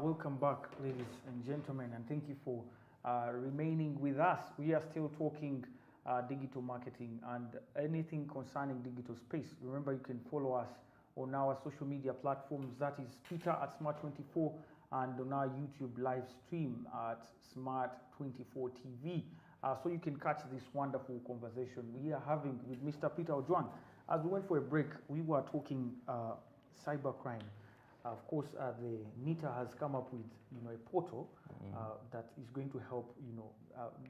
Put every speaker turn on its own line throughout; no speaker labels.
Welcome back, ladies and gentlemen, and thank you for remaining with us. We are still talking digital marketing and anything concerning digital space. Remember, you can follow us on our social media platforms. That is Twitter at Smart24 and on our YouTube live stream at Smart24 TV. So you can catch this wonderful conversation we are having with Mr. Peter Ojwang. As we went for a break, we were talking cybercrime. Of course, the NITA has come up with a portal that is going to help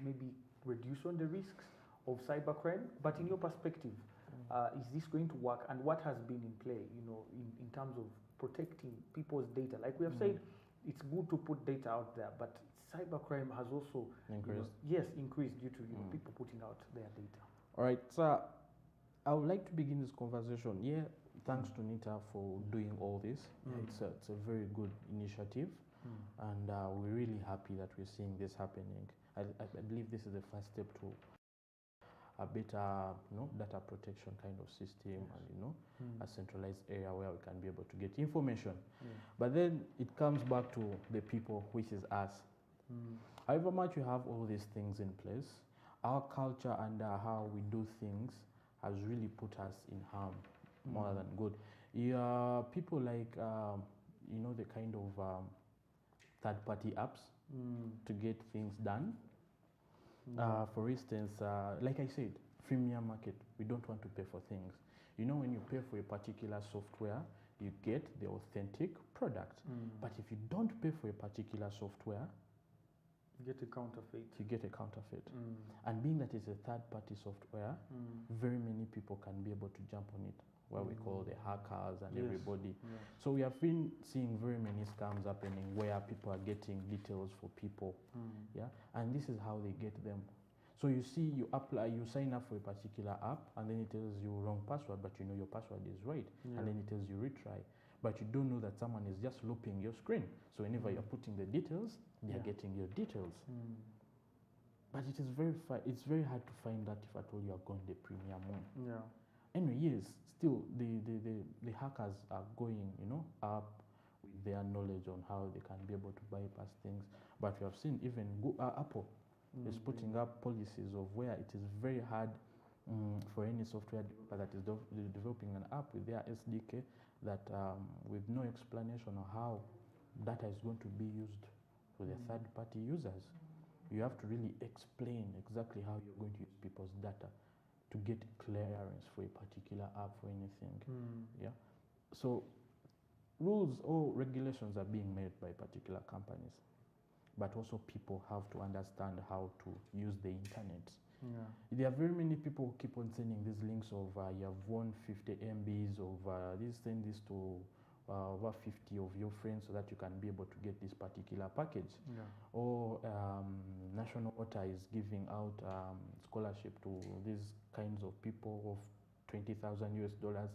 maybe reduce on the risks of cybercrime. But in your perspective, is this going to work? And what has been in play, in terms of protecting people's data? Like we have said, it's good to put data out there, but cybercrime has also increased. Increased due to people putting out their data.
All right, so I would like to begin this conversation. Thanks to NITA for doing all this. It's a very good initiative, and we're really happy that we're seeing this happening. I believe this is the first step to a better data protection kind of system, and a centralized area where we can be able to get information. But then it comes back to the people, which is us. However much we have all these things in place, our culture and how we do things has really put us in harm more than good. People like the kind of third-party apps to get things done. For instance, like I said, freemium market, we don't want to pay for things. When you pay for a particular software, you get the authentic product. But if you don't pay for a particular software,
you get a counterfeit.
And being that it's a third-party software, very many people can be able to jump on it, what we call the hackers and everybody. So we have been seeing very many scams happening where people are getting details for people. And this is how they get them. So you see, you sign up for a particular app, and then it tells you wrong password, but your password is right. And then it tells you retry. But you don't know that someone is just looping your screen. So whenever you're putting the details, they're getting your details. But it is it's very hard to find that if at all you are going the premium one. Anyway, yes, still the hackers are going, up with their knowledge on how they can be able to bypass things. But we have seen even Apple is putting up policies of where it is very hard for any software developer that is developing an app with their SDK that with no explanation of how data is going to be used for the third-party users. You have to really explain exactly how you're going to use people's data to get clearance for a particular app or anything. So rules or regulations are being made by particular companies, but also people have to understand how to use the internet. There are very many people who keep on sending these links of you have won 50 MBs of this, send this to over 50 of your friends so that you can be able to get this particular package. Or National Water is giving out scholarship to these kinds of people of $20,000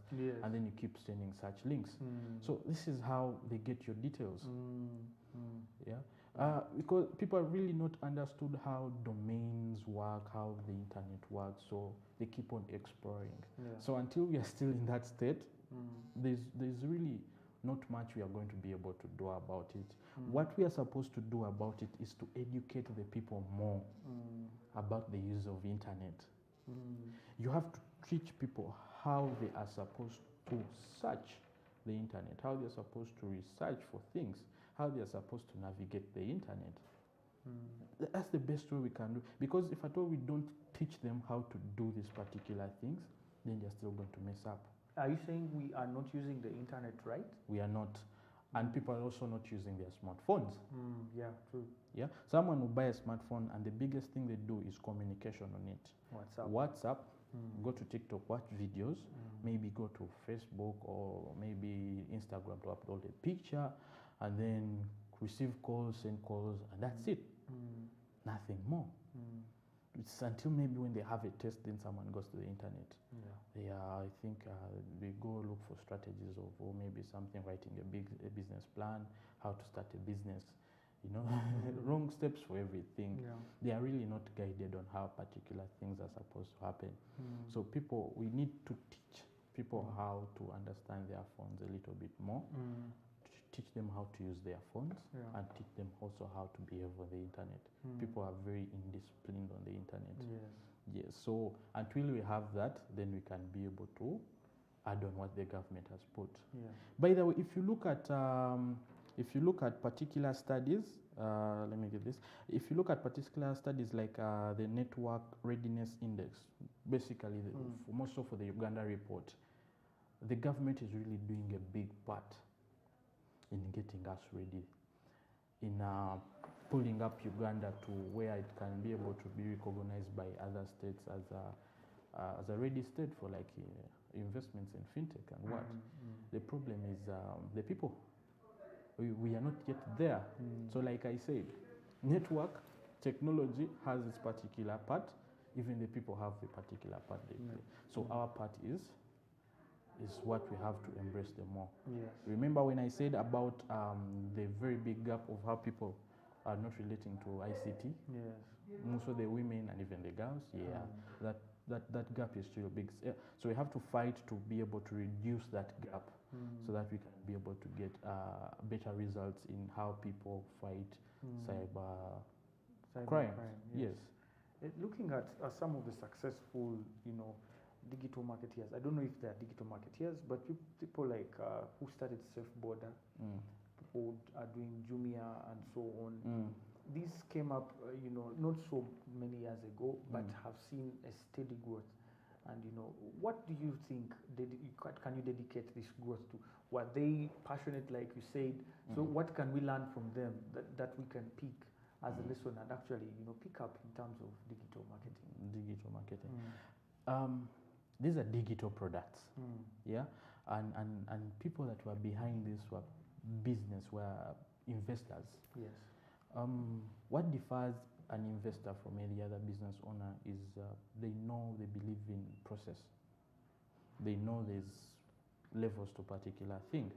and then you keep sending such links. So this is how they get your details. Because people have really not understood how domains work, how the internet works, so they keep on exploring. So until we are still in that state, there's really not much we are going to be able to do about it. What we are supposed to do about it is to educate the people more about the use of internet. You have to teach people how they are supposed to search the internet, how they are supposed to research for things, how they are supposed to navigate the internet. That's the best way we can do. Because if at all we don't teach them how to do these particular things, then they're still going to mess up.
Are you saying we are not using the internet right?
We are not. And people are also not using their smartphones.
True.
Someone will buy a smartphone and the biggest thing they do is communication on it. WhatsApp, go to TikTok, watch videos, maybe go to Facebook or maybe Instagram to upload a picture, and then receive calls, send calls, and that's it. Nothing more. It's until maybe when they have a test, then someone goes to the internet. I think they go look for strategies of, or maybe something, writing a business plan, how to start a business. Wrong steps for everything. They are really not guided on how particular things are supposed to happen. So we need to teach people how to understand their phones a little bit more, teach them how to use their phones and teach them also how to behave on the internet. People are very indisciplined on the internet. Yes. So until we have that, then we can be able to add on what the government has put. By the way, if you look at particular studies, let me get this. If you look at particular studies like the Network Readiness Index, basically for most of the Uganda report, the government is really doing a big part in getting us ready, in pulling up Uganda to where it can be able to be recognized by other states as a ready state for like investments in fintech and what. The problem is the people. We are not yet there. So like I said, network technology has its particular part, even the people have the particular part they play. So our part is what we have to embrace them more. Remember when I said about the very big gap of how people are not relating to ICT? Most of the women and even the girls, that gap is still big. So we have to fight to be able to reduce that gap so that we can be able to get better results in how people fight cyber crime. Yes.
Looking at some of the successful, digital marketeers. I don't know if they're digital marketeers, but people like who started Self-Border, people are doing Jumia and so on. These came up, not so many years ago, but have seen a steady growth. And what do you think? Can you dedicate this growth to? Were they passionate, like you said? So what can we learn from them that we can pick as a lesson and actually, pick up in terms of digital marketing?
Digital marketing. These are digital products, and people that were behind this were investors. What differs an investor from any other business owner is they believe in process. They know there's levels to a particular thing.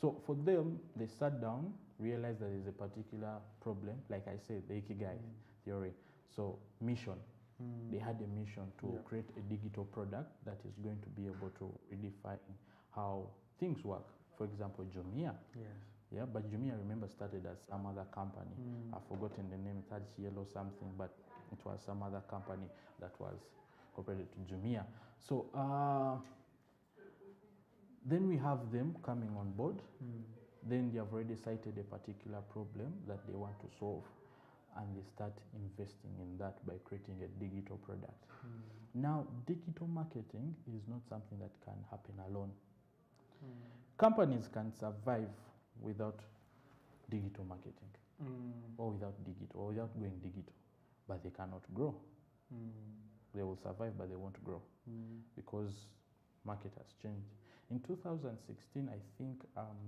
So for them, they sat down, realized that there's a particular problem, like I said, the Ikigai theory. So mission. They had a mission to create a digital product that is going to be able to redefine how things work. For example, Jumia. But Jumia, remember, started as some other company. I've forgotten the name, it had Yellow something, but it was some other company that was cooperated to Jumia. So then we have them coming on board. Then they have already cited a particular problem that they want to solve, and they start investing in that by creating a digital product. Now, digital marketing is not something that can happen alone. Companies can survive without digital marketing, or without going digital, but they cannot grow. They will survive, but they won't grow because market has changed. In 2016, I think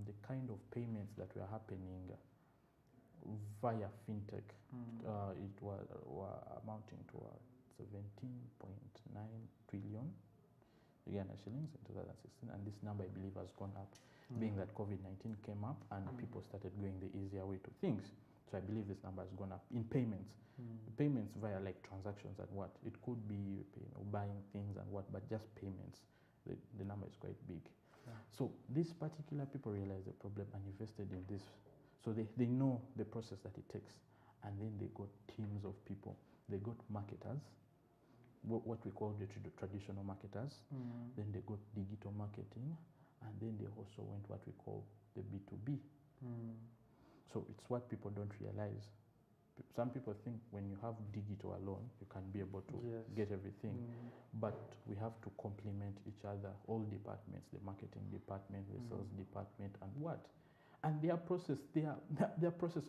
the kind of payments that were happening via fintech, it were amounting to 17.9 trillion Uganda shillings in 2016, and this number, I believe, has gone up, being that COVID-19 came up and people started going the easier way to things. So I believe this number has gone up in payments. Payments via like transactions and what. It could be buying things and what, but just payments. The number is quite big. So these particular people realized the problem and invested in this. So they know the process that it takes. And then they got teams of people. They got marketers, what we call the traditional marketers. Then they got digital marketing. And then they also went what we call the B2B. So it's what people don't realize. Some people think when you have digital alone, you can be able to get everything. But we have to complement each other, all departments, the marketing department, the sales department, and what. And their process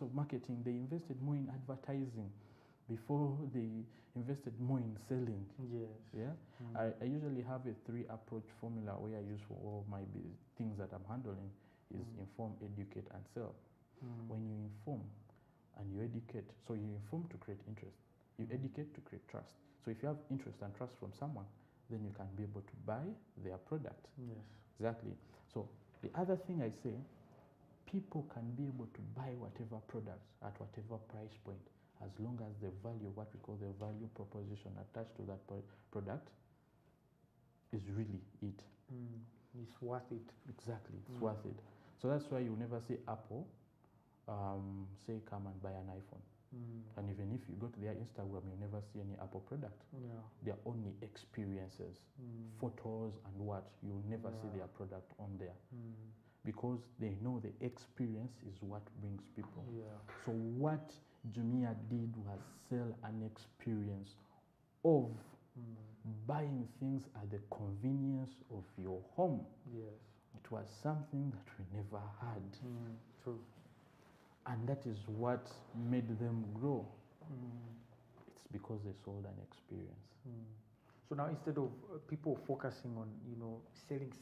of marketing, they invested more in advertising before they invested more in selling. I usually have a 3-approach formula where I use for all my things that I'm handling is inform, educate, and sell. When you inform and you educate, so you inform to create interest, you educate to create trust. So if you have interest and trust from someone, then you can be able to buy their product. Exactly. So the other thing I say, people can be able to buy whatever products at whatever price point, as long as the value, what we call the value proposition attached to that product, is really it.
It's worth it.
Exactly, it's worth it. So that's why you never see Apple say come and buy an iPhone. And even if you go to their Instagram, you never see any Apple product.
Yeah.
They're only experiences, photos and what. You'll never see their product on there. Because they know the experience is what brings people.
Yeah.
So what Jumia did was sell an experience of buying things at the convenience of your home.
Yes.
It was something that we never had.
True.
And that is what made them grow. It's because they sold an experience.
So now instead of people focusing on, selling,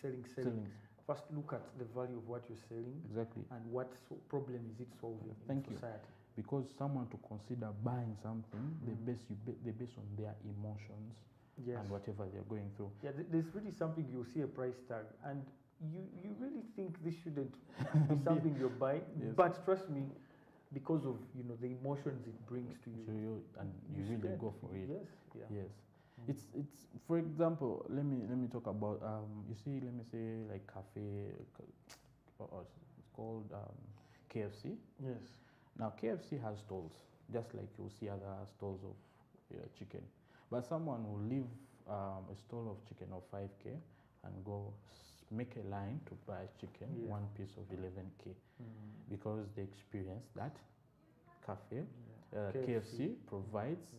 first look at the value of what you're selling.
Exactly.
And what problem is it solving in society.
Because someone to consider buying something, they base on their emotions and whatever they're going through.
Yeah, there's really something you'll see a price tag and you really think this shouldn't be something you're buying, but trust me, because of the emotions it brings to you,
and you really go for it.
Yes.
It's for example, let me talk about you see, let me say like cafe, it's called KFC.
Yes.
Now KFC has stalls, just like you'll see other stalls of chicken, but someone will leave a stall of chicken of 5K and go make a line to buy chicken, one piece of 11K, because they experience that cafe, KFC provides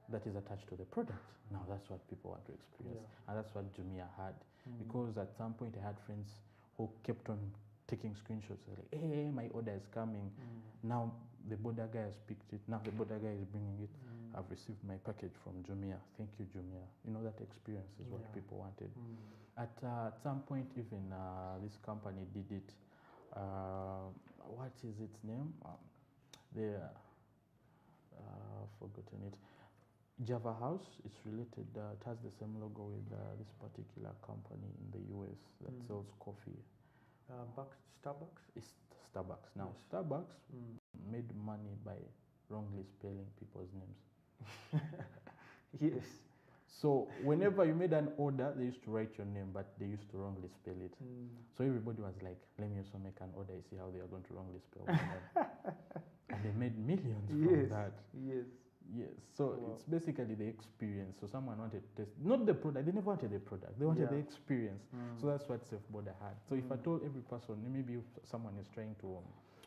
that is attached to the product. Now that's what people want to experience, and that's what Jumia had, because at some point I had friends who kept on taking screenshots, like, hey, my order is coming. Now the border guy has picked it. Now the border guy is bringing it. I've received my package from Jumia. Thank you, Jumia. That experience is what people wanted. At some point, even this company did it. What is its name? Forgotten it. Java House. It's related. It has the same logo with this particular company in the US that sells coffee.
Starbucks?
It's Starbucks. Now, Starbucks made money by wrongly spelling people's names.
Yes.
So whenever you made an order, they used to write your name, but they used to wrongly spell it. So everybody was like, let me also make an order, see how they are going to wrongly spell my name. And they made millions from that. Yes. So it's basically the experience. So someone wanted to test, not the product. They never wanted the product. They wanted the experience. So that's what Self-Border had. So if I told every person, maybe if someone is trying to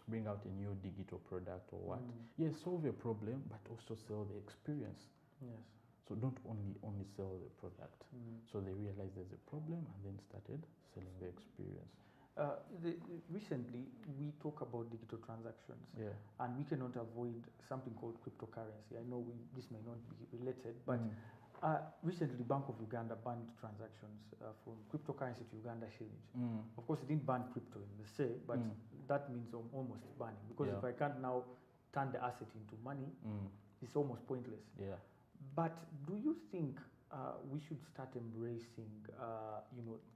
bring out a new digital product or what, yes, solve a problem, but also sell the experience.
Yes.
So don't only sell the product. So they realized there's a problem and then started selling the experience.
Recently, we talk about digital transactions, and we cannot avoid something called cryptocurrency. I know this may not be related, but recently, Bank of Uganda banned transactions from cryptocurrency to Uganda shillings. Of course, it didn't ban crypto in the say, but that means almost banning, because if I can't now turn the asset into money, it's almost pointless. But do you think we should start embracing,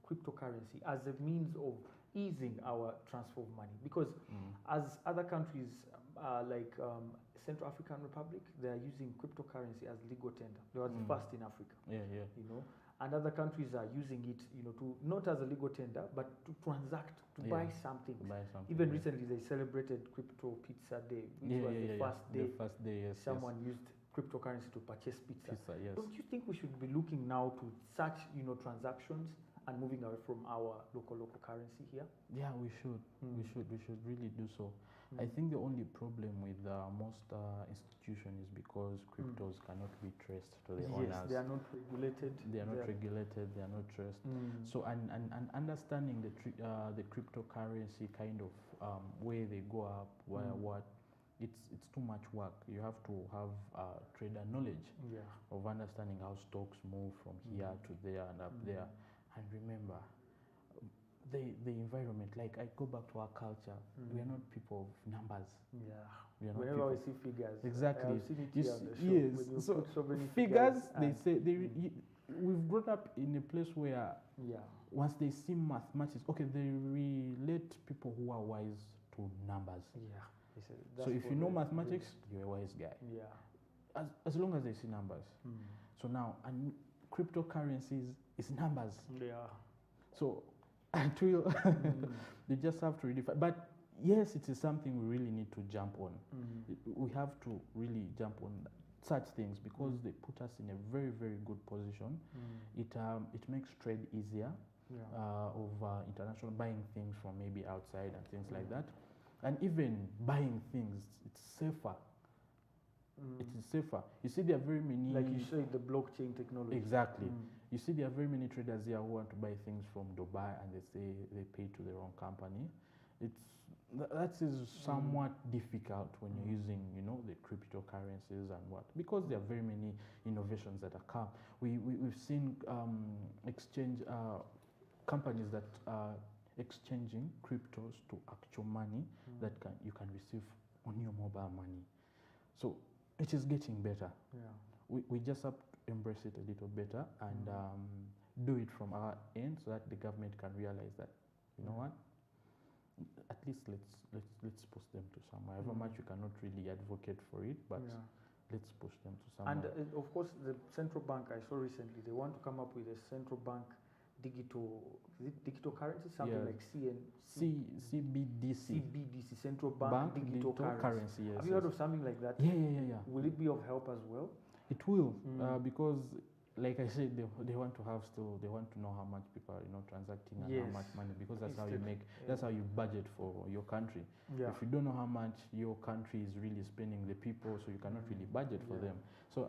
cryptocurrency as a means of easing our transfer of money? Because as other countries like Central African Republic, they are using cryptocurrency as legal tender. They were the first in Africa. And other countries are using it, to not as a legal tender, but to transact, to buy something. Even recently, they celebrated Crypto Pizza Day, which was the first day. Someone used cryptocurrency to purchase pizza. Don't you think we should be looking now to such transactions and moving away from our local currency here?
Yeah, we should. We should really do so. I think the only problem with most institutions is because cryptos cannot be traced to the owners.
Yes, they are not regulated.
They are not regulated. They are not traced. So and understanding the cryptocurrency kind of where they go up, what. It's too much work. You have to have trader knowledge of understanding how stocks move from here to there and up there. And remember, the environment, like I go back to our culture, we are not people of numbers. We are not
Whenever we see figures.
Exactly.
I've seen it here on the show.
Yes. So figures, they say, we've grown up in a place where once they see mathematics, they relate people who are wise to numbers. So if you know mathematics, you're a wise guy. As long as they see numbers. So now, and cryptocurrencies is numbers. So It will. You just have to redefine. But yes, it is something we really need to jump on. We have to really jump on such things because they put us in a very, very good position. It makes trade easier of international buying things from maybe outside and things like that. And even buying things, it's safer. It is safer. You see, there are very many.
Like you say, the blockchain technology.
Exactly. You see, there are very many traders here who want to buy things from Dubai and they say they pay to the wrong company. That is somewhat difficult when you're using, the cryptocurrencies and what, because there are very many innovations that are come. We've seen exchange companies that are exchanging cryptos to actual money that you can receive on your mobile money. So it is getting better. Yeah. We just have to embrace it a little better and do it from our end so that the government can realize that, you know what, at least let's push them to somewhere. However much you cannot really advocate for it, but let's push them to somewhere.
And of course, the central bank I saw recently, they want to come up with a central bank digital currency, something like
CBDC,
central bank digital currency.
Yes,
have you heard of something like that?
Yeah.
Will it be of help as well?
It will, because like I said, they want to have they want to know how much people are transacting and how much money, because that's how you make, that's how you budget for your country. If you don't know how much your country is really spending the people, so you cannot really budget for them. So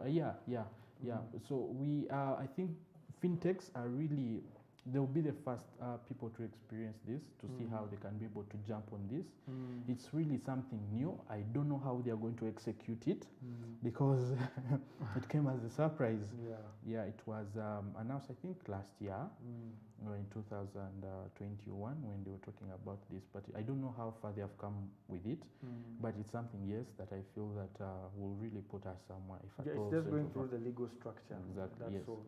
so I think fintechs are really, they'll be the first people to experience this, to see how they can be able to jump on this. It's really something new. I don't know how they are going to execute it because it came as a surprise. It was announced, I think, last year, in 2021, when they were talking about this. But I don't know how far they have come with it. But it's something, yes, that I feel that will really put us somewhere. If
it's just going through the legal structure.
Exactly.
That's
yes.
all.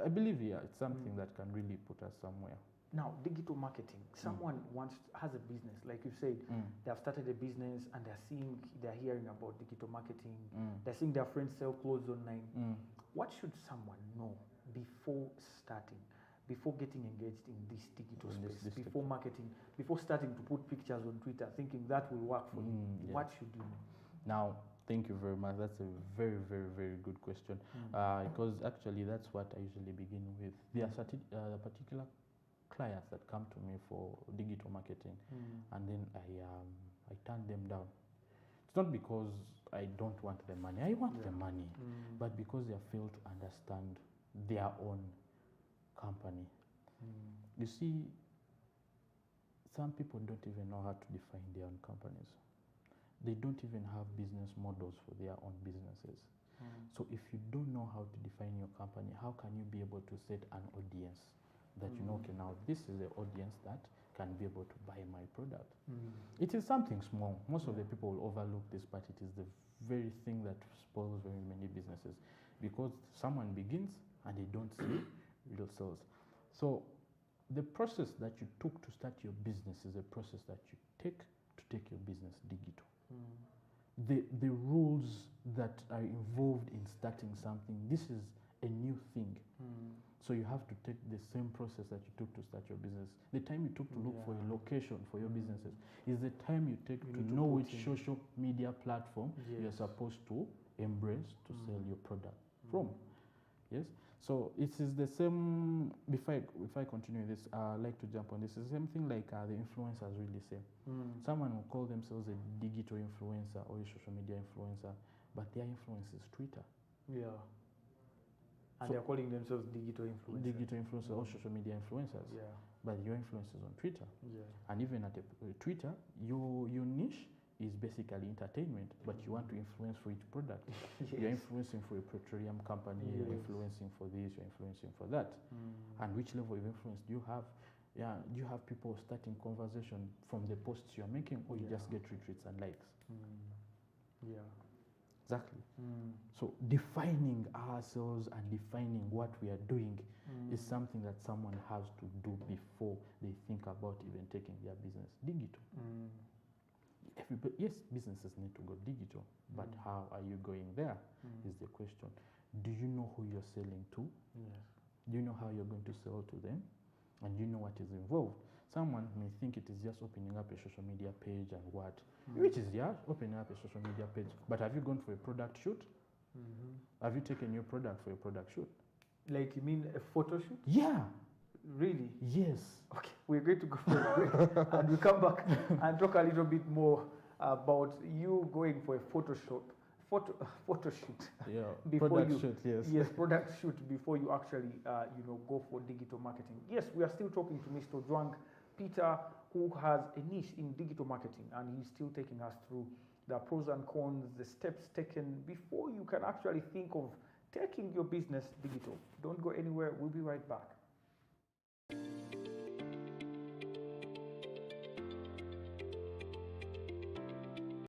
I believe, it's something that can really put us somewhere.
Now, digital marketing. Someone has a business, like you said, they have started a business and they're hearing about digital marketing. They're seeing their friends sell clothes online. What should someone know before starting, before getting engaged in this digital space, before marketing, before starting to put pictures on Twitter, thinking that will work for you? What should you know?
Now, thank you very much. That's a very, very, very good question. Because actually, that's what I usually begin with. There are particular clients that come to me for digital marketing, and then I turn them down. It's not because I don't want the money. I want the money, but because they fail to understand their own company. You see, some people don't even know how to define their own companies. They don't even have business models for their own businesses. So if you don't know how to define your company, how can you be able to set an audience that okay, now this is the audience that can be able to buy my product? It is something small. Most of the people will overlook this, but it is the very thing that spoils very many businesses, because someone begins and they don't see real sales. So the process that you took to start your business is a process that you take to take your business digital. The rules that are involved in starting something, this is a new thing. So you have to take the same process that you took to start your business. The time you took to look for a location for your businesses is the time you take to know which social media platform you're supposed to embrace to sell your product from. Yes. So it is the same. If I continue this, I like to jump on this. It's the same thing like the influencers really say. Someone will call themselves a digital influencer or a social media influencer, but their influence is Twitter.
Yeah. And they're calling themselves digital influencers.
Digital influencers or social media influencers.
Yeah.
But your influence is on Twitter.
Yeah.
And even at Twitter, your niche is basically entertainment, but you want to influence for each product. You're influencing for a petroleum company, you're influencing for this, you're influencing for that. And which level of influence do you have? Yeah, do you have people starting conversation from the posts you're making, or you just get retweets and likes?
Yeah.
Exactly. So defining ourselves and defining what we are doing is something that someone has to do before they think about even taking their business digital. Yes, businesses need to go digital, but how are you going there is the question. Do you know who you're selling to?
Yes.
Do you know how you're going to sell to them? and you know what is involved. Someone may think it is just opening up a social media page and what, which is, yeah, opening up a social media page. But have you gone for a product shoot? Have you taken your product for a product shoot?
Like, you mean a photo shoot?
Yeah.
Really?
Yes.
Okay, we're going to go for a break and we come back and talk a little bit more about you going for a photo shoot.
Yeah,
before
product
you
shoot, yes.
Yes, product shoot before you actually go for digital marketing. Yes, we are still talking to Mr. Juang Peter, who has a niche in digital marketing, and he's still taking us through the pros and cons, the steps taken before you can actually think of taking your business digital. Don't go anywhere. We'll be right back.